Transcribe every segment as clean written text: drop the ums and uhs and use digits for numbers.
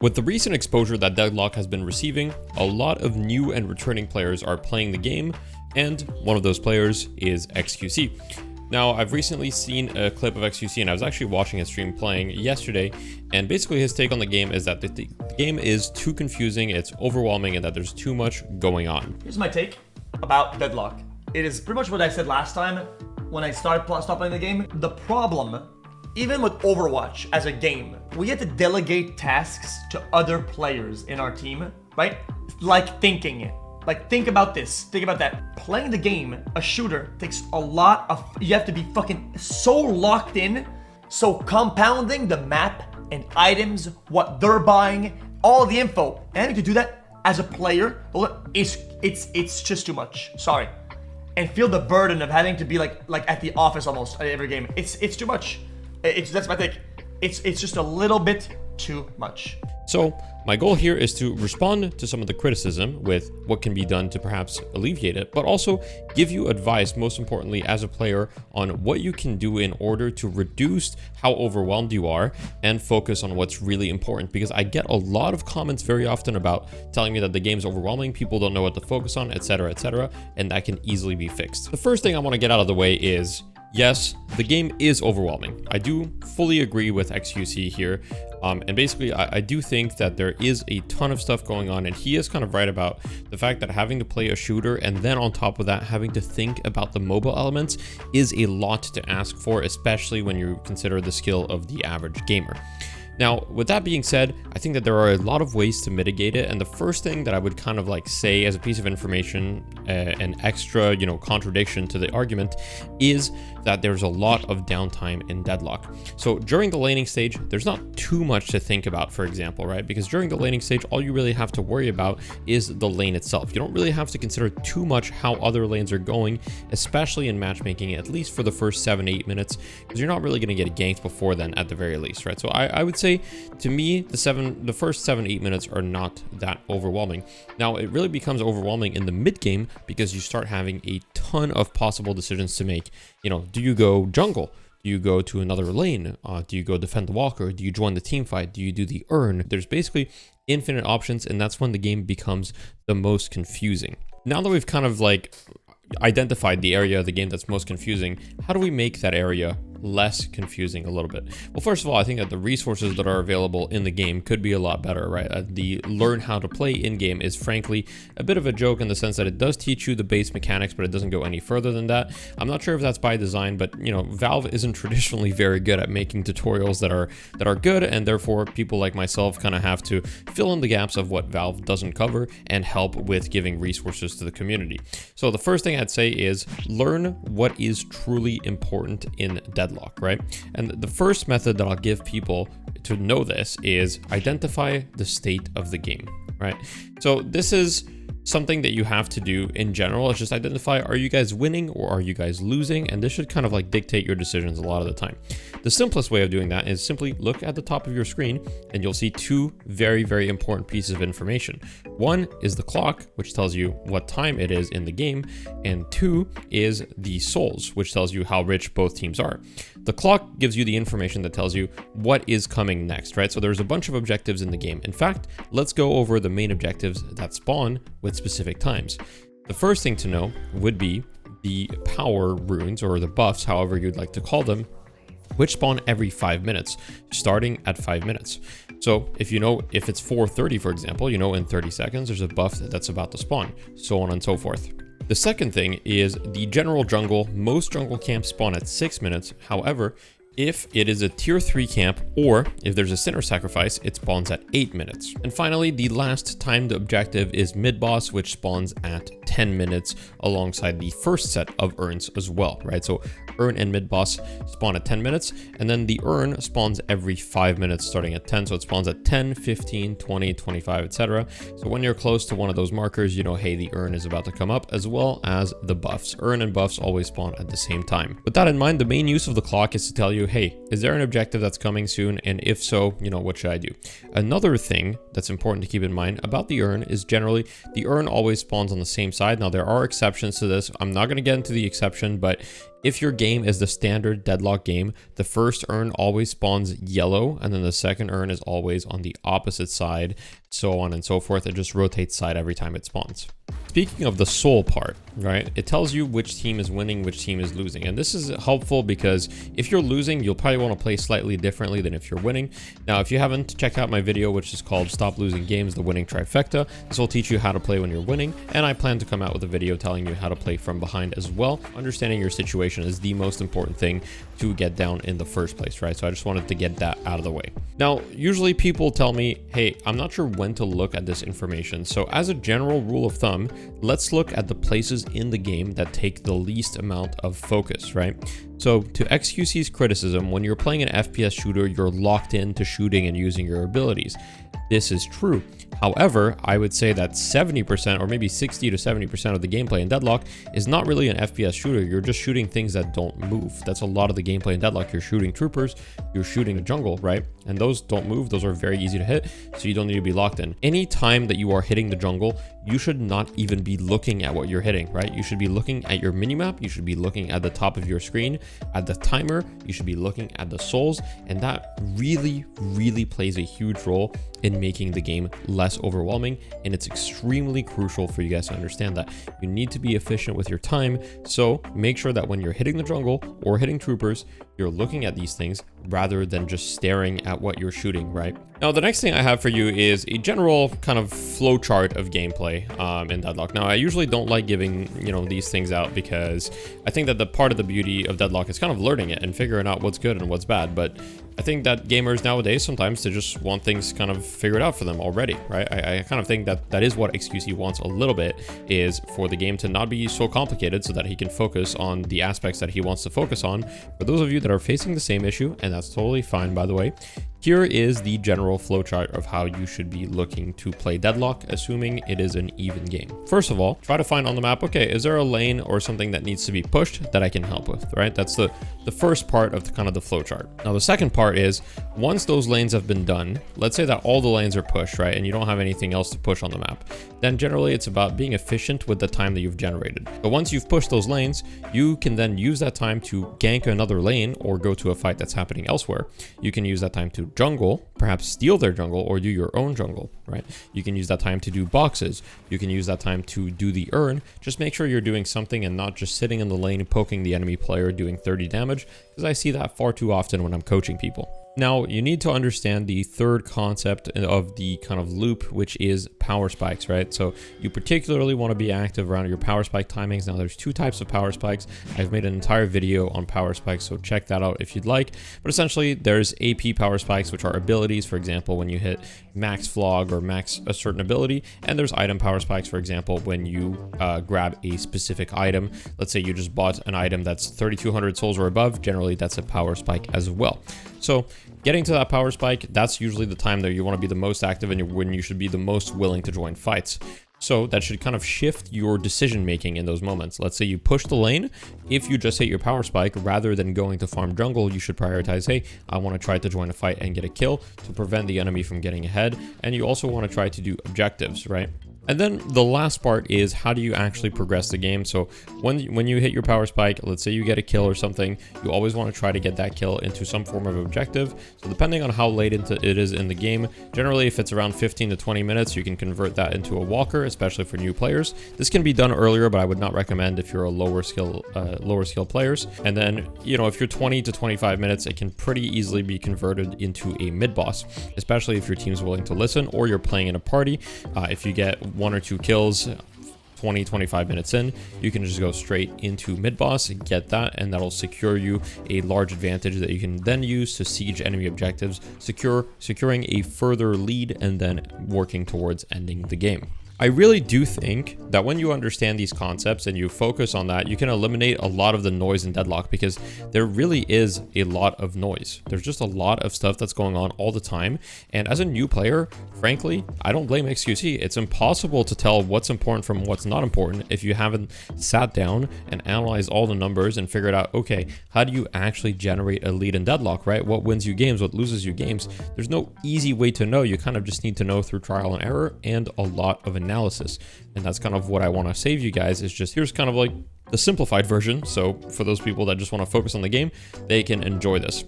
With the recent exposure that Deadlock has been receiving, a lot of new and returning players are playing the game, and one of those players is XQC. Now, I've recently seen a clip of XQC, and I was actually watching his stream playing yesterday, and basically his take on the game is that the game is too confusing, it's overwhelming, and that there's too much going on. Here's my take about Deadlock. It is pretty much what I said last time when I stopped playing the game. The problem, even with Overwatch as a game, we had to delegate tasks to other players in our team, right? Like thinking. Like, think about this. Think about that. Playing the game, a shooter, takes a lot of... You have to be fucking so locked in. So compounding the map and items, what they're buying, all the info, and having to do that as a player, it's just too much. Sorry. And feel the burden of having to be like at the office almost at every game. It's too much. That's my take. It's just a little bit too much. So my goal here is to respond to some of the criticism with what can be done to perhaps alleviate it, but also give you advice, most importantly as a player, on what you can do in order to reduce how overwhelmed you are and focus on what's really important. Because I get a lot of comments very often about telling me that the game's overwhelming, people don't know what to focus on, etc., and that can easily be fixed. The first thing I want to get out of the way is, yes, the game is overwhelming. I do fully agree with XQC here. And basically, I do think that there is a ton of stuff going on, and he is kind of right about the fact that having to play a shooter and then on top of that, having to think about the mobile elements is a lot to ask for, especially when you consider the skill of the average gamer. Now, with that being said, I think that there are a lot of ways to mitigate it. And the first thing that I would kind of like say as a piece of information, an extra, contradiction to the argument, is that there's a lot of downtime in Deadlock. So during the laning stage, there's not too much to think about, for example, right? Because during the laning stage, all you really have to worry about is the lane itself. You don't really have to consider too much how other lanes are going, especially in matchmaking, at least for the first 7-8 minutes, because you're not really going to get ganked before then at the very least, right? So I would say, to me, the first 7-8 minutes are not that overwhelming. Now, it really becomes overwhelming in the mid game because you start having a ton of possible decisions to make. Do you go jungle? Do you go to another lane? Do you go defend the walker? Do you join the team fight? Do you do the earn? There's basically infinite options, and that's when the game becomes the most confusing. Now that we've kind of identified the area of the game that's most confusing, how do we make that area less confusing a little bit? Well, first of all, I think that the resources that are available in the game could be a lot better, right? The learn how to play in game is frankly a bit of a joke in the sense that it does teach you the base mechanics, but it doesn't go any further than that. I'm not sure if that's by design, but Valve isn't traditionally very good at making tutorials that are good, and therefore people like myself kind of have to fill in the gaps of what Valve doesn't cover and help with giving resources to the community. So the first thing I'd say is learn what is truly important in Deadlock, right? And the first method that I'll give people to know this is identify the state of the game, right? So this is something that you have to do in general. Is just identify, are you guys winning or are you guys losing? And this should kind of dictate your decisions a lot of the time. The simplest way of doing that is simply look at the top of your screen and you'll see two very, very important pieces of information. One is the clock, which tells you what time it is in the game, and two is the souls, which tells you how rich both teams are. The clock gives you the information that tells you what is coming next, right? So there's a bunch of objectives in the game. In fact, let's go over the main objectives that spawn with specific times. The first thing to know would be the power runes, or the buffs, however you'd like to call them, which spawn every 5 minutes, starting at 5 minutes. So if if it's 4:30, for example, in 30 seconds, there's a buff that's about to spawn, so on and so forth. The second thing is the general jungle. Most jungle camps spawn at 6 minutes. However, if it is a tier 3 camp, or if there's a sinner sacrifice, it spawns at 8 minutes. And finally, the last timed objective is mid-boss, which spawns at 10 minutes alongside the first set of urns as well, right? So urn and mid-boss spawn at 10 minutes, and then the urn spawns every 5 minutes starting at 10. So it spawns at 10, 15, 20, 25, etc. So when you're close to one of those markers, hey, the urn is about to come up, as well as the buffs. Urn and buffs always spawn at the same time. With that in mind, the main use of the clock is to tell you, hey, is there an objective that's coming soon? And if so, what should I do? Another thing that's important to keep in mind about the urn is generally the urn always spawns on the same side. side. Now, there are exceptions to this. I'm not going to get into the exception, but if your game is the standard Deadlock game, the first urn always spawns yellow, and then the second urn is always on the opposite side, so on and so forth. It just rotates side every time it spawns. Speaking of the soul part, right, it tells you which team is winning, which team is losing. And this is helpful because if you're losing, you'll probably want to play slightly differently than if you're winning. Now, if you haven't, check out my video, which is called Stop Losing Games, the Winning Trifecta. This will teach you how to play when you're winning. And I plan to come out with a video telling you how to play from behind as well. Understanding your situation is the most important thing to get down in the first place, right? So I just wanted to get that out of the way. Now, usually people tell me, hey, I'm not sure when to look at this information. So as a general rule of thumb, let's look at the places in the game that take the least amount of focus, right? So to XQC's criticism, when you're playing an FPS shooter, you're locked into shooting and using your abilities. This is true. However, I would say that 70% or maybe 60 to 70% of the gameplay in Deadlock is not really an FPS shooter. You're just shooting things that don't move. That's a lot of the gameplay in Deadlock. You're shooting troopers, you're shooting a jungle, right? And those don't move. Those are very easy to hit, so you don't need to be locked in. Any time that you are hitting the jungle, you should not even be looking at what you're hitting, right? You should be looking at your minimap. You should be looking at the top of your screen, at the timer. You should be looking at the souls, and that really, really plays a huge role in making the game less overwhelming. And it's extremely crucial for you guys to understand that you need to be efficient with your time. So make sure that when you're hitting the jungle or hitting troopers, you're looking at these things rather than just staring at what you're shooting, right? Now, the next thing I have for you is a general kind of flow chart of gameplay in Deadlock. Now, I usually don't like giving, these things out because I think that the part of the beauty of Deadlock is kind of learning it and figuring out what's good and what's bad. But I think that gamers nowadays, sometimes they just want things kind of figured out for them already, right? I kind of think that that is what XQC wants a little bit, is for the game to not be so complicated so that he can focus on the aspects that he wants to focus on. For those of you that are facing the same issue, and that's totally fine, by the way, here is the general flowchart of how you should be looking to play Deadlock, assuming it is an even game. First of all, try to find on the map, okay, is there a lane or something that needs to be pushed that I can help with, right? That's the first part of kind of the flowchart. Now, the second part is, once those lanes have been done, let's say that all the lanes are pushed, right? And you don't have anything else to push on the map. Then generally it's about being efficient with the time that you've generated. But once you've pushed those lanes, you can then use that time to gank another lane or go to a fight that's happening elsewhere. You can use that time to jungle, perhaps steal their jungle or do your own jungle, right? You can use that time to do boxes. You can use that time to do the urn. Just make sure you're doing something and not just sitting in the lane poking the enemy player doing 30 damage, because I see that far too often when I'm coaching people. Now, you need to understand the third concept of the kind of loop, which is power spikes, right? So you particularly want to be active around your power spike timings. Now, there's two types of power spikes. I've made an entire video on power spikes, so check that out if you'd like. But essentially, there's AP power spikes, which are abilities, for example, when you hit max flog or max a certain ability. And there's item power spikes, for example, when you grab a specific item. Let's say you just bought an item that's 3,200 souls or above. Generally, that's a power spike as well. So getting to that power spike, that's usually the time that you want to be the most active and when you should be the most willing to join fights. So that should kind of shift your decision making in those moments. Let's say you push the lane. If you just hit your power spike, rather than going to farm jungle, you should prioritize, hey, I want to try to join a fight and get a kill to prevent the enemy from getting ahead. And you also want to try to do objectives, right? And then the last part is, how do you actually progress the game? So when you hit your power spike, let's say you get a kill or something, you always want to try to get that kill into some form of objective. So depending on how late into it is in the game, generally if it's around 15 to 20 minutes, you can convert that into a walker, especially for new players. This can be done earlier, but I would not recommend if you're a lower skill players. And then, if you're 20 to 25 minutes, it can pretty easily be converted into a mid boss, especially if your team's willing to listen or you're playing in a party. If you get 1 or 2 kills 20-25 minutes in, you can just go straight into mid boss, get that, and that'll secure you a large advantage that you can then use to siege enemy objectives, securing a further lead and then working towards ending the game. I really do think that when you understand these concepts and you focus on that, you can eliminate a lot of the noise in Deadlock, because there really is a lot of noise. There's just a lot of stuff that's going on all the time. And as a new player, frankly, I don't blame XQC. It's impossible to tell what's important from what's not important if you haven't sat down and analyzed all the numbers and figured out, okay, how do you actually generate a lead in Deadlock, right? What wins you games, what loses you games? There's no easy way to know. You kind of just need to know through trial and error and a lot of analysis. analysis. And that's kind of what I want to save you guys, is just here's kind of like the simplified version. So for those people that just want to focus on the game, they can enjoy this.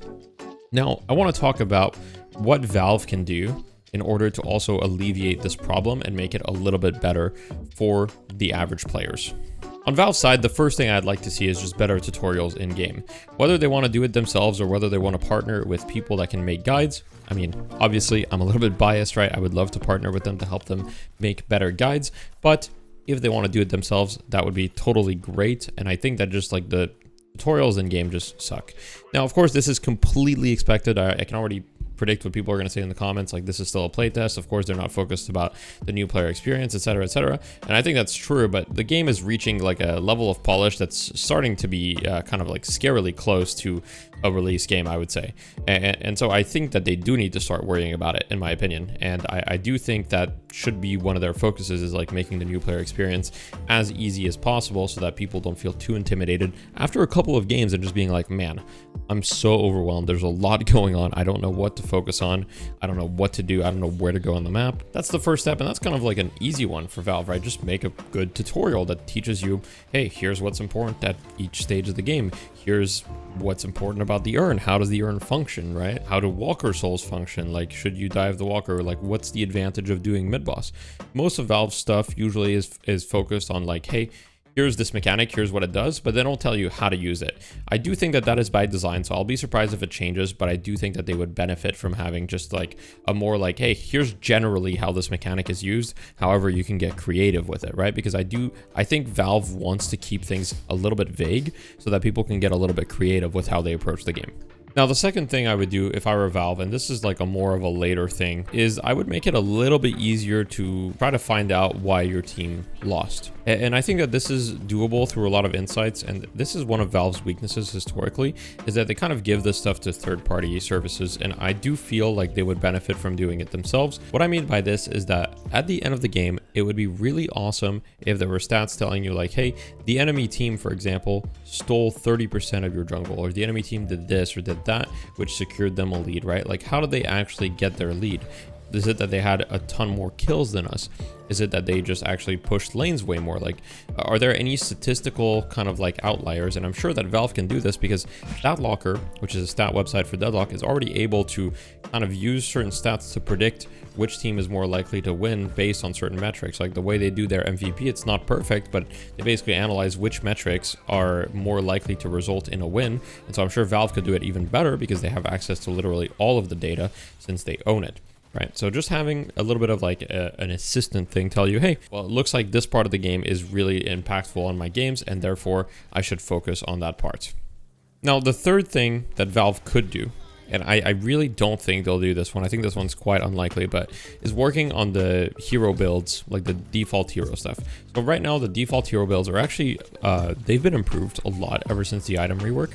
Now, I want to talk about what Valve can do in order to also alleviate this problem and make it a little bit better for the average players. On Valve's side, the first thing I'd like to see is just better tutorials in game. Whether they want to do it themselves or whether they want to partner with people that can make guides. I mean, obviously, I'm a little bit biased, right? I would love to partner with them to help them make better guides, but if they want to do it themselves, that would be totally great. And I think that just like the tutorials in game just suck. Now, of course, this is completely expected. I can already predict what people are going to say in the comments, like this is still a playtest. Of course, they're not focused about the new player experience, etc., etc. And I think that's true, but the game is reaching like a level of polish that's starting to be kind of like scarily close to a release game, I would say. And so I think that they do need to start worrying about it, in my opinion. And I do think that should be one of their focuses, is like making the new player experience as easy as possible so that people don't feel too intimidated after a couple of games and just being like, man, I'm so overwhelmed. There's a lot going on. I don't know what to focus on. I don't know what to do. I don't know where to go on the map. That's the first step, and that's kind of like an easy one for Valve, right? Just make a good tutorial that teaches you, hey, here's what's important at each stage of the game. Here's what's important about the urn. How does the urn function, right? How do walker souls function? Like, should you dive the walker? Like, what's the advantage of doing mid-boss? Most of Valve's stuff usually is focused on like, hey, here's this mechanic, here's what it does, but they don't tell you how to use it. I do think that that is by design, so I'll be surprised if it changes, but I do think that they would benefit from having just like a more like, hey, here's generally how this mechanic is used. However, you can get creative with it, right? Because I think Valve wants to keep things a little bit vague so that people can get a little bit creative with how they approach the game. Now, the second thing I would do if I were Valve, and this is like a more of a later thing, is I would make it a little bit easier to try to find out why your team lost. And I think that this is doable through a lot of insights, and this is one of Valve's weaknesses historically, is that they kind of give this stuff to third-party services, and I do feel like they would benefit from doing it themselves. What I mean by this is that at the end of the game, it would be really awesome if there were stats telling you like, hey, the enemy team, for example, stole 30% of your jungle, or the enemy team did this or did that, which secured them a lead, right? Like, how did they actually get their lead? Is it that they had a ton more kills than us? Is it that they just actually pushed lanes way more? Like, are there any statistical kind of like outliers? And I'm sure that Valve can do this because StatLocker, which is a stat website for Deadlock, is already able to kind of use certain stats to predict which team is more likely to win based on certain metrics. Like the way they do their MVP, it's not perfect, but they basically analyze which metrics are more likely to result in a win. And so I'm sure Valve could do it even better because they have access to literally all of the data since they own it. Right, so just having a little bit of like an assistant thing tell you, hey, well, it looks like this part of the game is really impactful on my games, and therefore I should focus on that part. Now, the third thing that Valve could do, and I really don't think they'll do this one, I think this one's quite unlikely, but is working on the hero builds, like the default hero stuff. So right now, the default hero builds are actually, they've been improved a lot ever since the item rework.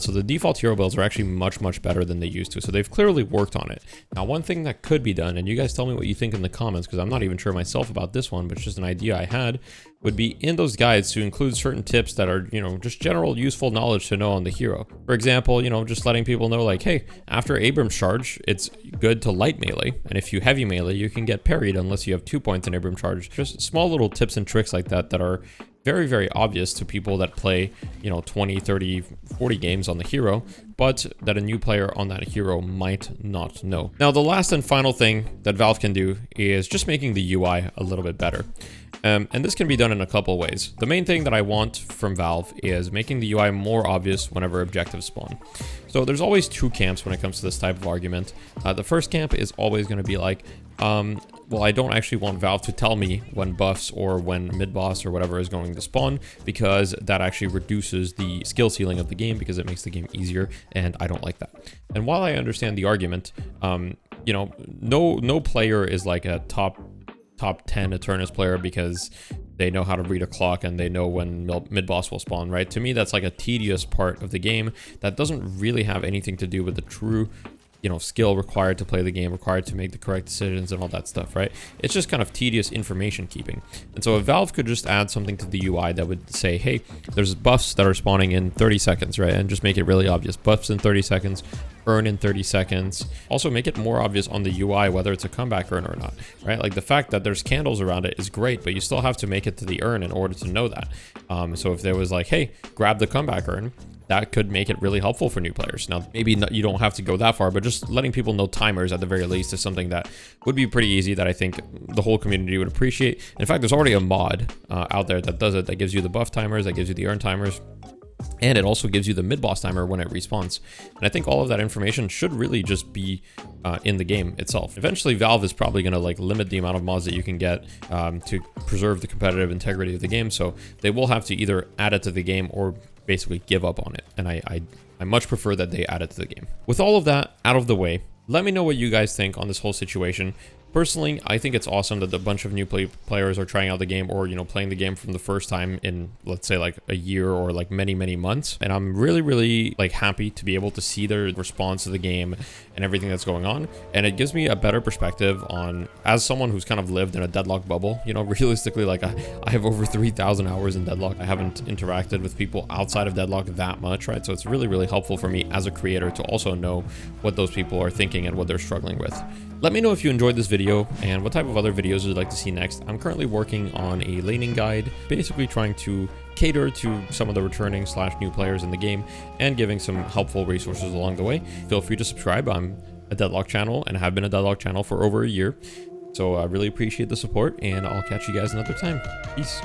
So the default hero builds are actually much, much better than they used to. So they've clearly worked on it. Now, one thing that could be done, and you guys tell me what you think in the comments, because I'm not even sure myself about this one, but it's just an idea I had, would be in those guides to include certain tips that are, you know, just general useful knowledge to know on the hero. For example, you know, just letting people know like, hey, after Abrams charge, it's good to light melee. And if you heavy melee, you can get parried unless you have 2 points in Abrams charge. Just small little tips and tricks like that that are very, very obvious to people that play, you know, 20, 30, 40 games on the hero, but that a new player on that hero might not know. Now, the last and final thing that Valve can do is just making the UI a little bit better. And this can be done in a couple ways. The main thing that I want from Valve is making the UI more obvious whenever objectives spawn. So there's always two camps when it comes to this type of argument. The first camp is always going to be like, well, I don't actually want Valve to tell me when buffs or when mid-boss or whatever is going to spawn, because that actually reduces the skill ceiling of the game because it makes the game easier, and I don't like that. And while I understand the argument, you know, no player is like a top 10 Eternus player because they know how to read a clock and they know when mid-boss will spawn, right? To me, that's like a tedious part of the game that doesn't really have anything to do with the true you know, skill required to play the game, required to make the correct decisions and all that stuff, right? It's just kind of tedious information keeping. And so if Valve could just add something to the UI that would say, hey, there's buffs that are spawning in 30 seconds, right? And just make it really obvious. Buffs in 30 seconds, earn in 30 seconds. Also make it more obvious on the UI whether it's a comeback earn or not, right? Like the fact that there's candles around it is great, but you still have to make it to the earn in order to know that. So if there was like, hey, grab the comeback earn, that could make it really helpful for new players. Now, maybe you don't have to go that far, but just letting people know timers at the very least is something that would be pretty easy, that I think the whole community would appreciate. In fact, there's already a mod out there that does it, that gives you the buff timers, that gives you the earn timers, and it also gives you the mid-boss timer when it respawns. And I think all of that information should really just be in the game itself. Eventually, Valve is probably going to like limit the amount of mods that you can get to preserve the competitive integrity of the game. So they will have to either add it to the game or basically give up on it. And I much prefer that they add it to the game. With all of that out of the way, let me know what you guys think on this whole situation. Personally, I think it's awesome that a bunch of new players are trying out the game, or, you know, playing the game from the first time in, let's say, like a year or like many months. And I'm really like happy to be able to see their response to the game and everything that's going on. And it gives me a better perspective on, as someone who's kind of lived in a Deadlock bubble, you know, realistically, like I have over 3,000 hours in Deadlock. I haven't interacted with people outside of Deadlock that much, right? So it's really helpful for me as a creator to also know what those people are thinking and what they're struggling with. Let me know if you enjoyed this video and what type of other videos you'd like to see next. I'm currently working on a laning guide, basically trying to cater to some of the returning / new players in the game and giving some helpful resources along the way. Feel free to subscribe. I'm a Deadlock channel and have been a Deadlock channel for over a year. So I really appreciate the support, and I'll catch you guys another time. Peace.